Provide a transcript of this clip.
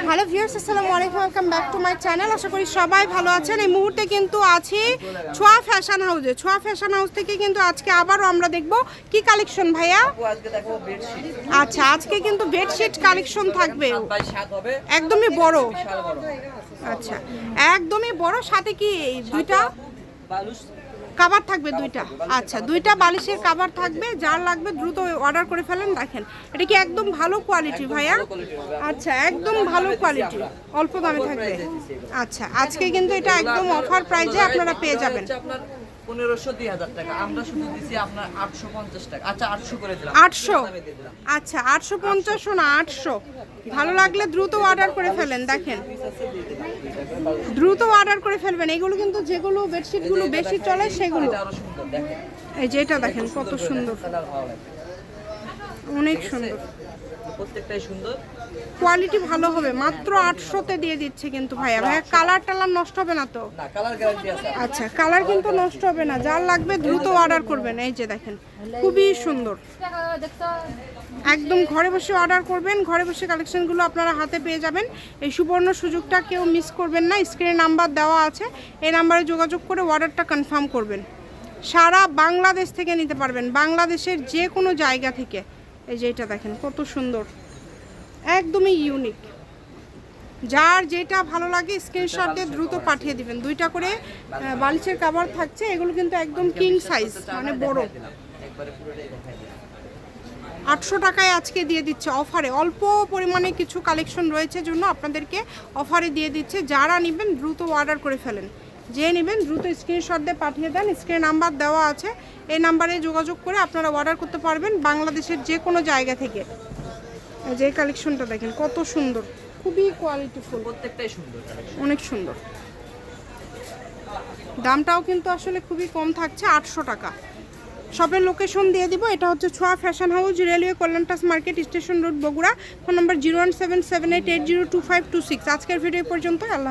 Hello viewers, আসসালামু আলাইকুম, welcome back to my channel. আশা করি সবাই ভালো আছেন। এই মুহূর্তে কিন্তু আছি ছোঁয়া ফ্যাশন হাউসে। ছোঁয়া ফ্যাশন হাউস থেকে কিন্তু আজকে আবারও আমরা দেখব কি কালেকশন ভাইয়া। আচ্ছা, আজকে কিন্তু বেডশিট কালেকশন থাকবে, একদমই বড়। আচ্ছা, একদমই বড়, সাথে কি দুইটা কাভার থাকবে, দুইটা। আচ্ছা, দুইটা বালিশের কাভার থাকবে। যার লাগবে দ্রুত অর্ডার করে ফেলেন। দেখেন এটা কি একদম ভালো কোয়ালিটি ভাইয়া? আচ্ছা, একদম ভালো কোয়ালিটি, অল্প দামে থাকবে। আচ্ছা, আজকে কিন্তু এটা একদম অফার প্রাইজে আপনারা পেয়ে যাবেন। 1500-2000 টাকা, আমরা শুধু দিছি আপনার 850 টাকা। আচ্ছা 800 করে দিলাম। 800? আচ্ছা, 850 না 800। ভালো লাগলে দ্রুত অর্ডার করে ফেলেন। দেখেন, দ্রুত অর্ডার করে ফেলবেন। এগুলো কিন্তু যেগুলো বেডশিটগুলো বেশি চলে সেগুলো। এই যে এটা দেখেন কত সুন্দর, অনেক সুন্দর, প্রত্যেকটাই সুন্দর, কোয়ালিটি ভালো হবে। মাত্র 800-তে দিয়ে দিচ্ছে কিন্তু ভাইয়া। ভাইয়া কালার টালার নষ্ট হবে না তো? না, কালার গ্যারান্টি আছে। আচ্ছা, কালার কিন্তু নষ্ট হবে না। যার লাগবে দ্রুত অর্ডার করবেন। এই যে দেখেন খুবই সুন্দর, একদম ঘরে বসে অর্ডার করবেন। ঘরে বসে কালেকশনগুলো আপনারা হাতে পেয়ে যাবেন। এই সুবর্ণ সুযোগটা কেউ মিস করবেন না। স্ক্রিনে নাম্বার দেওয়া আছে, এই নাম্বারে যোগাযোগ করে অর্ডারটা কনফার্ম করবেন। সারা বাংলাদেশ থেকে নিতে পারবেন, বাংলাদেশের যে কোনো জায়গা থেকে। এই যে এটা দেখেন কত সুন্দর, একদমই ইউনিক। যার যেটা ভালো লাগে স্ক্রিনশট দিয়ে দ্রুত পাঠিয়ে দিবেন। দুইটা করে বালিশের কভার থাকছে। এগুলো কিন্তু একদম কিং সাইজ, মানে বড়। 800 টাকায় আজকে দিয়ে দিচ্ছে অফারে। অল্প পরিমাণে কিছু কালেকশন রয়েছে জন্য আপনাদেরকে অফারে দিয়ে দিচ্ছে। যারা নেবেন দ্রুত অর্ডার করে ফেলেন। যে নেবেন দ্রুত স্ক্রিনশট দিয়ে পাঠিয়ে দেন। স্ক্রিনে নাম্বার দেওয়া আছে, এই নাম্বারে যোগাযোগ করে আপনারা অর্ডার করতে পারবেন বাংলাদেশের যে কোনো জায়গা থেকে। যে কালেকশনটা দেখেন কত সুন্দর, খুবই কোয়ালিটিফুল, প্রত্যেকটাই সুন্দর, অনেক সুন্দর। দামটাও কিন্তু আসলে খুবই কম থাকছে, 800 টাকা। শপের লোকেশন দিয়ে দিব। এটা হচ্ছে ছোঁয়া ফ্যাশন হাউস, রেলওয়ে কল্যাণটাস market, station road, Bogura. Phone number 01778802526। আজকের ভিডিও পর্যন্ত। আল্লাহ।